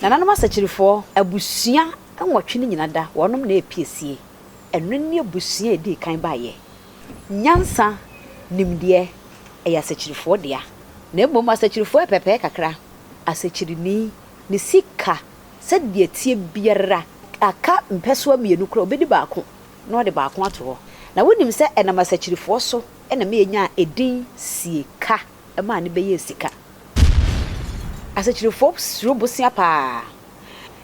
Na nanom asakyirifo abusua enwotwe ne nyina da wonom na epiesie eno ne abusua edi kan baaye nyansa nimde eya asakyirifo dia na mmom asakyirifo epepe kakra asakyirini ne sika sadie tie biara aka mpeso amienu kra obedi baako na ode baako ato na wonim se enam asakyirifo so ena me nya edin sieka ema ne beye sika asakyirifo suro bosia pa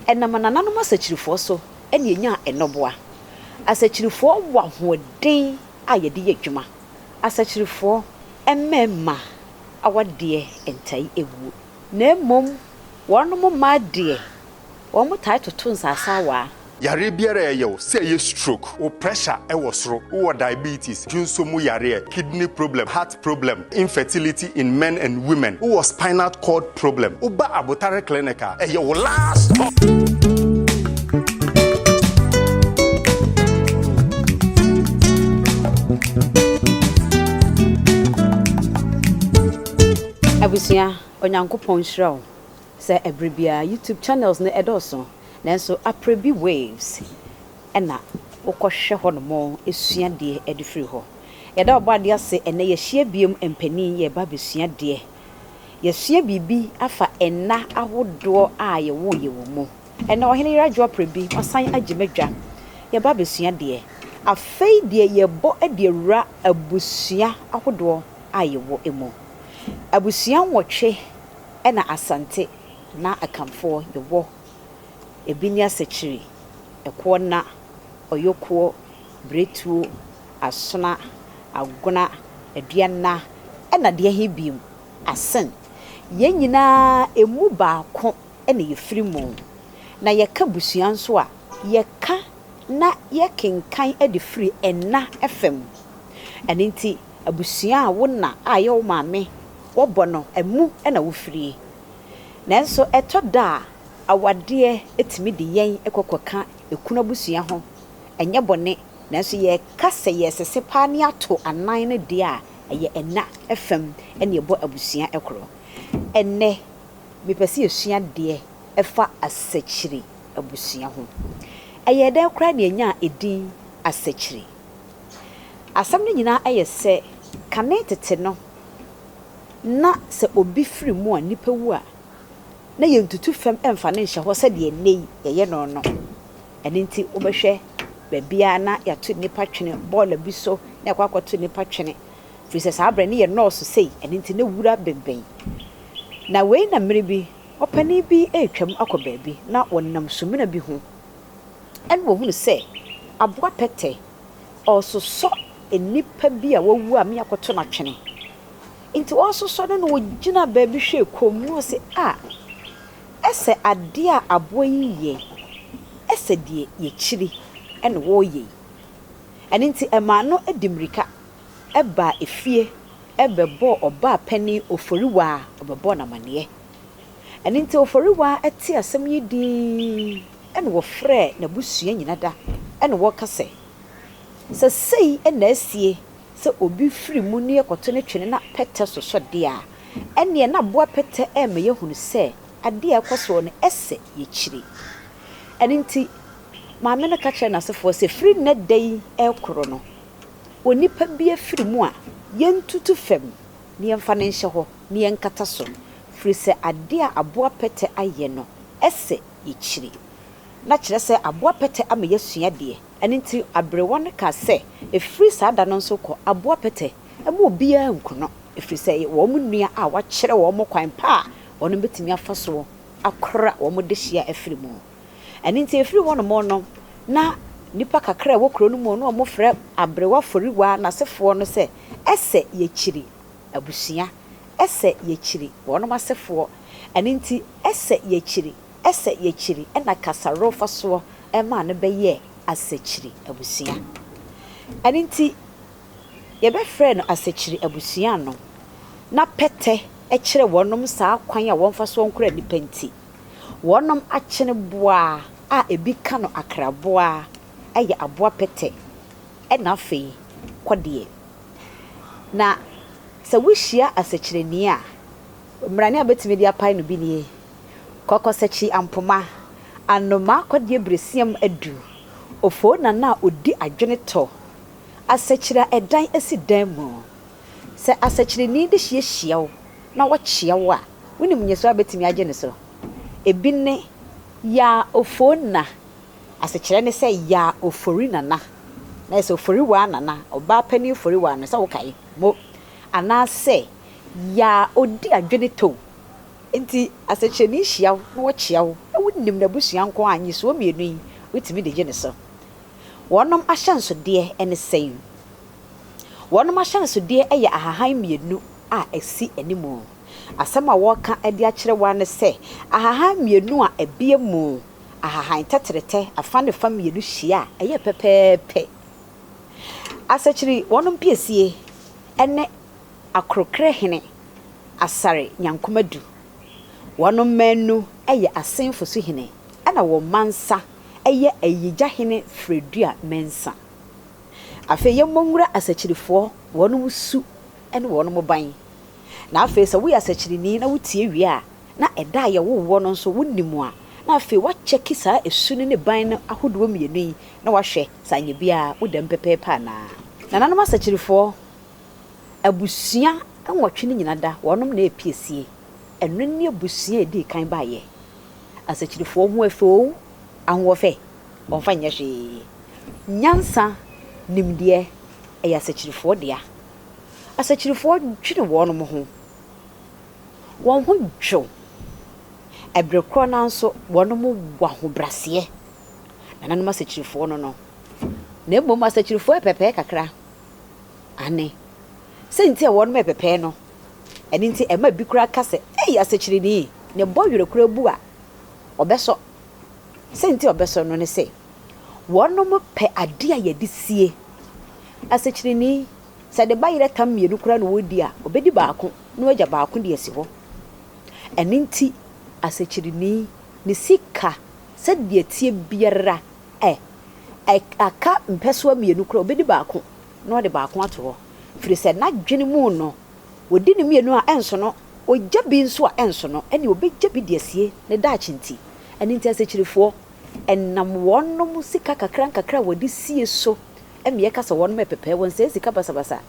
enam nananom asakyirifo so ena nya enoboa asakyirifo wa hoden ayede yadwuma asakyirifo emema awade entai ewu na mmom wonom ma de womo title to nsasa wa Yarib biara yew say ye stroke or pressure e wosro or diabetes junsomu yare kidney problem heart problem infertility in men and women or spinal cord problem uba abotare clinica e ye last Abusua onyankopon hirawo se ebrebia YouTube channels ne edoso nanso Aprebi waves ena wokohwe ho no mo esua de edifiri ho yeda obade ase ene ye hia biem empani ye ba besua de ye hia bibi afa enna ahodo a ye wo ye wo mo ena Oheneyere Adwoa Aprebi osan agimadwa ye ba besua de afei de ye bo ade wura abusua ahodo a ye wo emo abusua nwotwe ena asante na akamfo ye wo ebinia Asakyiri ekona oyoko bretuo asona agona aduana ena de hebiem asen yenyina emu baako ena yefiri mu na yeka busua nso a yeka na yekenkan ede free enna fm eninti abusua a wona ayo maame wobono emu ena wo free nanso etoda awade etimi de yen ekokoka ekuna busua ho enye bone nanso ye kase ye sese pa ne ato anan ne de a eye enna fm ene ebo abusua ekro enne mepese esua de efa Asakyiri abusua ho eye de kra ne nya edin Asakyiri asam ne nyina eye se kanetete no na se obi firi mu a nipa wu a na yentutu fam emfa ne hye ho se de nei ye no no eninti obehwe babia na yato nipa twene ball bi so na kwakoto nipa twene frise abre ne ye nurse sei eninti na wura bemben na wei na mmere bi opani bi etwam akoba bi na wonnam sumina bi ho en wo hunu se aboa pete ososo enipa bi a wawu a me yakoto na twene inti ososo no wogina ba bi hwe komu se a ese ade a aboa yiye ese die ye kyiri ene wo ye aninti ema no edimrika eba efie ebebo oba pani oforiwa obebo na mane aninti oforiwa eti asem yidi ene wo frɛ na busua nyina da ene wo kase se sei ena asie se obi firi mu ne ekoto ne twene na pete soso de a ene na boa pete eme ye hunu se ade ekoso no ese ye kyiri aninti maame na ka kire na sefo se firi ne dai ekoro no onipa bia firi mu a yentutu fam ne yemfa ne nhye ho ne yenkata so firi se ade a aboa pete aye no ese ye kyiri na kire se aboa pete ama yesua de aninti abrewo ne ka se efiri sada no nso kɔ aboa pete ema obia nkono efiri se wo mu nua a wa kire wo mo kwan pa wono betimi afaso akora wo mo de hia efiri mu aninti efiri wono mo no na nipa kakra wo kro no mu no mo frɛ abrewa foriwa na sefo no se ese ye kyiri abusua ese ye kyiri wono masefo aninti ese ye kyiri ena kasaro faso ema ne beye Asakyiri abusua aninti ye be frɛ no Asakyiri abusua no na pete ekire wonom saa kwan a wonfa so nkora nipa nti wonom akyene boa a ebi ka no akraboa eye aboa pete ena afei kode na se wihia Asakyiri ni a mrani abetime dia pai no bi nie Kokosechi ampoma anoma kodie bresiam adu ofo na odi adwene to Asakyiri edan esi dan mu se asakyiri ni de hie na wo kyia wo a wonim nyeso abetimi agye ne so ebi ne ya ofo na asakyiri ne se ya ofori nana na ese ofori wa nana oba pani ofori wa no se wo kai mo ana se ya odi adwene to enti asakyiri ni hia na wo kyia wo wonim na busua nko anyi so mienu yi wetimi de gye ne so wonom ahyanso de ene sei wonom ahyanso de eye ahahan mienu a esi animu asama woka ade akire wa ne se ahahan mienu a ebie mu ahahan tetrete afane famienu hia eye pepepe Asakyiri wonom piesie ene akrokre hene asare nyankomadu wonom manu eye asenfo so hene ana wo mansa eye ayigya hene fredua mensa afa yemmongura asakyirifo wonom su ene wonom ban na afa se wo asakyiri na wotie wi a na eda ye wo no nso wonimu a na afa wa cheki sa esu ne ban na ahodo mienu yi na wahwe sa nya bia wodam pepepa na nanom asakyirifo abusua enwotwe ne nyina da wonom na epiesie enu ne abusua edi kan ba ye asakyirifo ho afo anwofe onfa nyehwe nyansa nimde e asakyirifo dia asakyirifo twene wonom ho won ho dwo ebrekro na nso wonom wa ho brase nanom asakyirifo no na emmom asakyirifo epepe kakra ane senti e wonom epepe no eni nti ema bi kura kase asakyiri ni ne boyure kura bu a obeso senti obeso no ne se wonom pe ade a yedi sie asakyiri ni se de bayire tam mienu kura no wodi a obedi baako no agya baako de asi ho eni nti asakyiri ni ne sika se de tie biara aka mpeso mienu kura obedi baako no de baako ato ho firi se na dwene mu no wodi ne mienu a enso no ogya bi nso a enso no ene obegya bi de asie ne da achinti eni nti asakyirifo enam wonom sika kakra wodi sie so eme kasa wonom epepe won se sika basabasa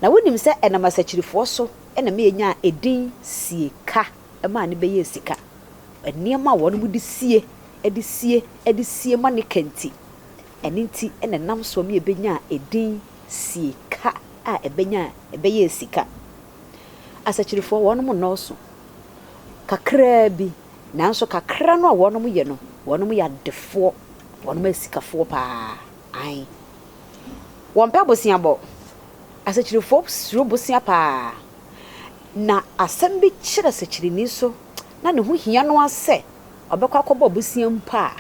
na wonim se enam asakyirifo so ene me nya edin sieka ema ne beye sika eniema wonom di sie edi sie ma ne kanti eni nti ene nam so me ebenya edin sieka a ebeye sika asakyirifo wonom no so kakra bi nanso kakra no a wonom ye no wonom ya defo wonom asikafo pa ai won pa bosia bo asakyirifo suro bosia pa na asem bi kire asakyiri ni so na ne ho hia no ase obekwa kobo bosia mpa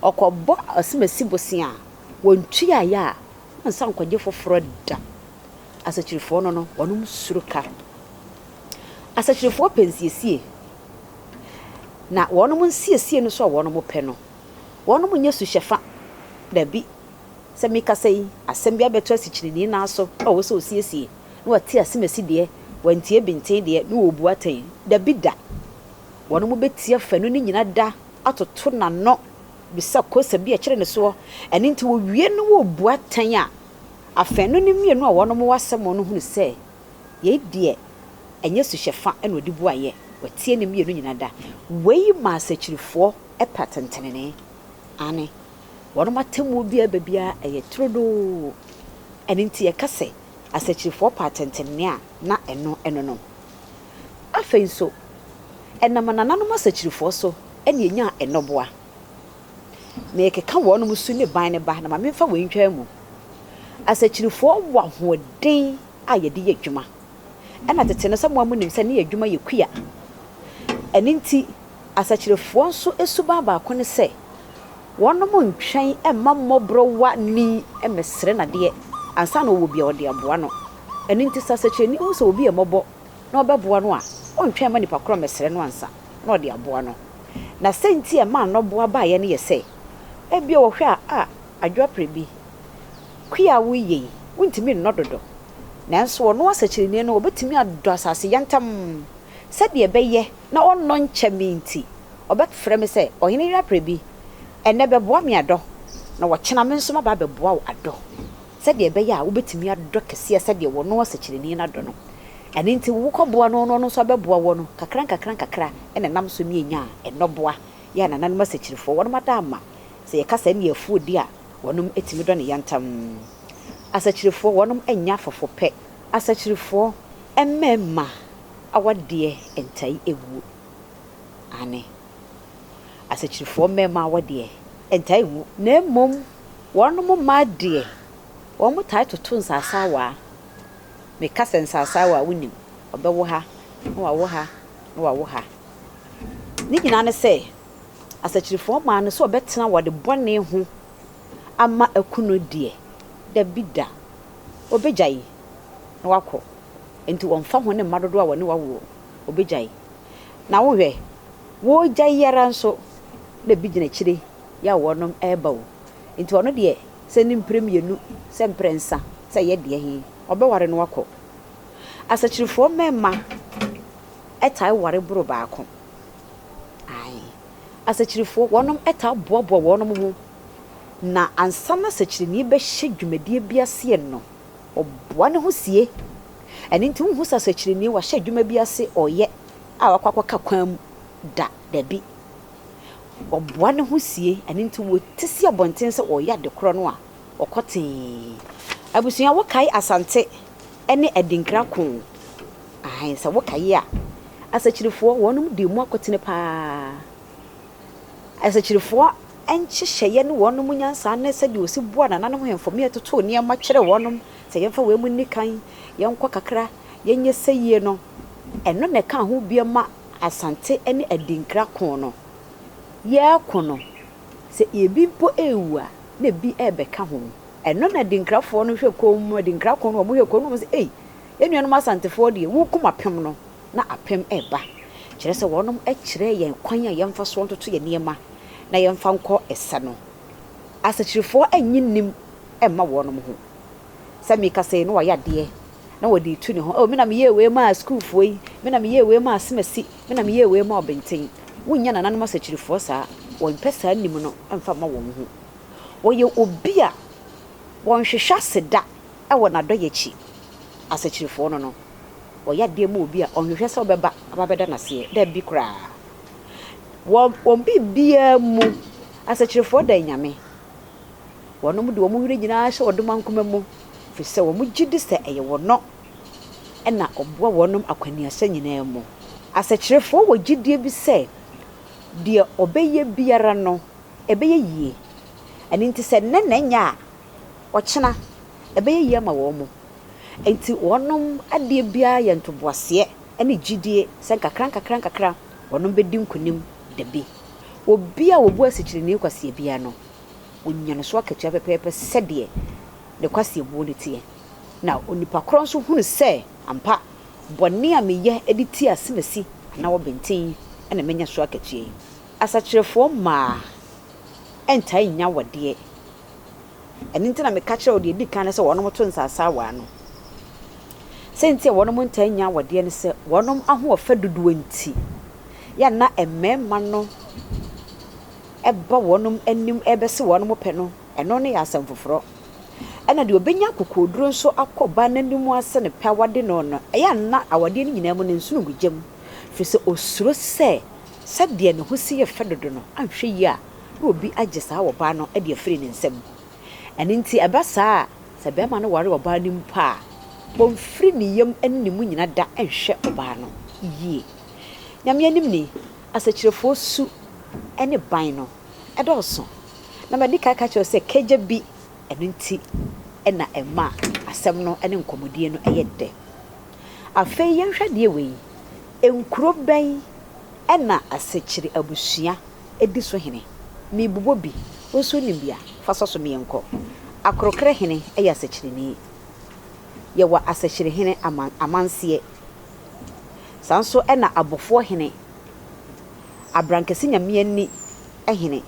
okobo asimasi bosia wontwi aya nsa nkwaje foforo da asakyirifo no wonom suro ka asakyirifo pensiesie na wonom nsiesie no so wonom pe no wonom nya su hyefa da bi se mika sei asem bia beto asikyiri na so wo so osiesie na wati asimasi de wantie binten de na obu atan da bi da wonom betie fa no ni nyina da atoto na no bisa kosa bi a kire ne so eni nti wo wie no wo obu atan a afanu ni mienu a wonom wasem no hunu se ye de enye su hyefa na odi bu aye watie ne mienu nyina da wei ma asakyirifo epatentenene ane wonom atemu bia babia eye trodo eni nti ekase asakyirifo patentene a na eno no afenso enamanananom asakyirifo so eni enya enoboa na ekeka wonom su ne ban ne ba na mamemfa wentwa mu asakyirifo wa hoden a yede ye dwuma ena tete no samoa mu nim se ne ye dwuma ye kuya eni nti asakyirifo so esuba ba ko ne se wonom ntwen emma mmobro wa ni emesre na de ansa na wo bia ode aboa no eni nti asakyiri ni so obi emobo na obeboa no a ontwen ma nipa kro mesre no ansa na ode aboa no na senti e ma no boa ba ye ne ye se ebia wo hwe a Adwoa Aprebi kuya wo ye wontimi nnododo nanso wono asakyiri ni no obetimi ado asase yantam sade ebeye na onno nkyemi nti obɛfrɛ me sɛ Oheneyere Aprebi ene bɛboa me adɔ na wɔkyena me nso ma ba bɛboa wo adɔ sɛdeɛ ɛbɛyɛ a wobɛtumi adɔ kɛseɛ sɛdeɛ wɔno Asakyiri no adɔ no ɛne nti wo kɔboa no nso bɛboa wo no kakra ɛna nam so mienya a ɛnɔboa yɛ na nanom Asakyirifo wɔnom ada ama sɛ yɛka sɛ ne afuo di a wɔnom etimi dɔ ne yantam Asakyirifo wɔnom enya fofo pɛ Asakyirifo emmema awadeɛ entai ewu ane Asakyirifo mmema awadeɛ entai ewu na mmom wɔnom ma deɛ wɔn mutai toto nsasawa me kasa nsasawa wonim ɔbɛwo ha na wawo ha na wawo ha ni nyina ne sɛ Asakyirifo ma no so ɔbɛtena wɔde bɔne ho ama akuno deɛ da bida obɛgyae na wakɔ enti wɔmfa ho ne madodo a wɔne wawo obɛgyae na wohwɛ wo gyae yara nso da bi gyina kyire ya wɔnom ɛba wo enti ɔno deɛ sɛ ne mpremienu sɛ mprensa sɛ yɛ deɛ he ɔbɛware no wakɔ Asakyirifo mema ɛtae ware boro baako ai Asakyirifo wɔnom ɛta boaboa wɔnom ho na ansa na Asakyiri bɛhyɛ dwumadie biase no ɔboa ne ho sie ɛne nti hu sa Asakyiri wahyɛ dwuma biase ɔyɛ a wakwakɔka kwam da dabi ɔboa ne ho sie ɛne nti wɔtisi abɔnten sɛ ɔyɛ de korɔ no a ɔkɔtee abusua wokae asante ɛne ɛdinkra ko ai sɛ wokae a Asakyirifo wɔnom de mu akɔtene paa Asakyirifo enhyehyɛ ne wɔnom nyansa na sɛ de osi boa na nanom hemfom yɛtoto ne ma kyerɛ wɔnom sɛ yɛmfa wɔ mu nikan yɛnkɔ kakra yɛnyɛ sɛyie no ɛno ne ka ho bia ma asante ne adinkra ko no yɛko no sɛ ebi mpo ewu a na bi ɛbɛka ho ɛno na adinkrafo no hwɛ kom adinkra ko no mo hwɛ kom no sɛ ei enuanom asantefo de wo kuma pem no na apem ɛba kyerɛ sɛ wɔnom ɛkyerɛ yɛn kwan a yɛmfa so ntoto yɛ niema na yɛmfa nkɔ ɛsa no Asakyirifo anyinim ɛma wɔnom ho sɛ meka sɛ no wɔyɛ adeɛ na wɔde tu ne ho o me na me yɛ we ma school foi me na me yɛ we ma asemasi me na me yɛ we ma obenten wonya na nanom Asakyirifo saa wɔn pɛsa anim no ɛmfa ma wɔn ho wɔyɛ obi a wɔn hwehwɛ seda ɛwɔ na dɔ yɛchi Asakyirifo no wɔyɛ adeɛ ma obi a ɔhwehwɛ sɛ ɔbɛba ababɛda naseɛ da bi kra wɔn bibia mu Asakyirifo da nyame wɔnom de wɔn hwere nyinaa hyɛ wɔdom ankoma mu fi sɛ wɔn gidi sɛ ɛyɛ wɔno ɛna ɔboa wɔnom akwaniasa nyinaa mu Asakyirifo wɔ gidie bi sɛ deɛ ɔbɛyɛ biara no ɛbɛyɛ yie ɛne nti sɛ nya a ɔkyena ɛbɛyɛ yie ma wɔn mu enti wɔnom adeɛ biara yɛ ntoboaseɛ ɛne gidie sɛ nkakra wɔnom bɛdi nkonim dabi obi a wɔbu Asakyiri kwasie bia no onyane so akatua pɛpɛpɛ sɛdeɛ ne kwasie buo ne tie na onipa koro nso hunu sɛ ampa bɔne a meyɛ edi ti asemasi na wɔbɛnten ɛna menya so akatua yi Asakyirifo ma ɛntai nya wɔdeɛ ɛne nti na meka kyerɛ wɔde di kan sɛ wɔnom to nsasa wa no sɛnti a wɔnom ntai nya wɔdeɛ ne sɛ wɔnom ahoɔfa dodoɔ nti ya na emmema no eba wɔnom anim ɛbɛse wɔnom pɛ no ɛno ne yɛ asɛm foforo ɛna de obenya kokoduro nso akɔba n'anim ase ne pɛ wade no no ɛyɛ na awade ne nyinaa mu ne nsu no gugyam fi sɛ osuro sɛ sɛdeɛ ne ho si yɛ fɛ dodo no anhwɛ yi a na obi agye saa wɔ ba no ɛde afiri ne nsam ɛne nti ɛba saa sɛ bɛma no ware wɔ ba no mpa a bɔmfiri ne yam ɛne ne mu nyina da ɛnhwɛ ɔba no yie nyame anim ni Asakyirifo su ɛne ban no ɛdɔɔso na madi ka kyerɛ sɛ kagya bi ɛno nti ɛna ɛma asɛm no ɛne nkɔmmɔdie no ɛyɛ dɛ afei yɛnhwɛ deɛ wei enkuro bɛn ɛna Asakyiri abusua edi so hene mebubo bi oso nimbia fa so menkɔ akrokre hene ɛyɛ Asakyiri ni yɛwɔ Asakyiri hene amanseɛ sanso ɛna abofo hene abrankasi nyame ani ehene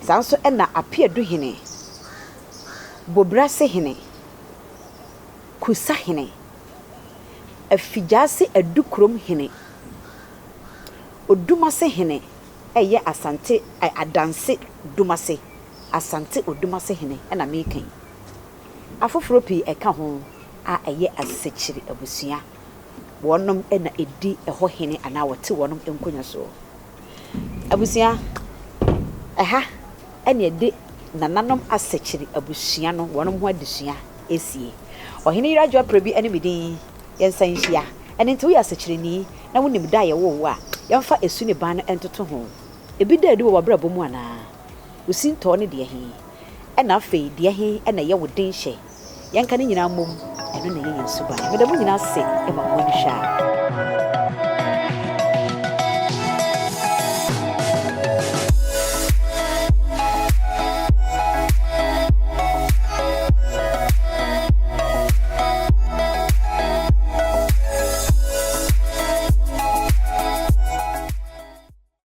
sanso ɛna apeedu hene bobrase hene kusa hene afigyase adukrom hene Odumase hene eye asante adanse dumase asante odumase hene na mekan afoforo pi eka ho a eye Asakyiri abusua wonom na edi eho hene ana wote wonom enkonya so abusua aha ene ede nananom Asakyiri abusua no wonom ho adesua esie Oheneyere Adwoa Aprebi ene medin yensan hia ene nti wo Asakyiri ni na wonim da ye wo a yamfa esu ne ban entoto ho ebi da edi wo wabrabo mu ana usinto ne de he ena afei de he ena ye wo den hye yanka ne nyina mom eno na ye yensuba me da mu nyina se e ma mo ni hwa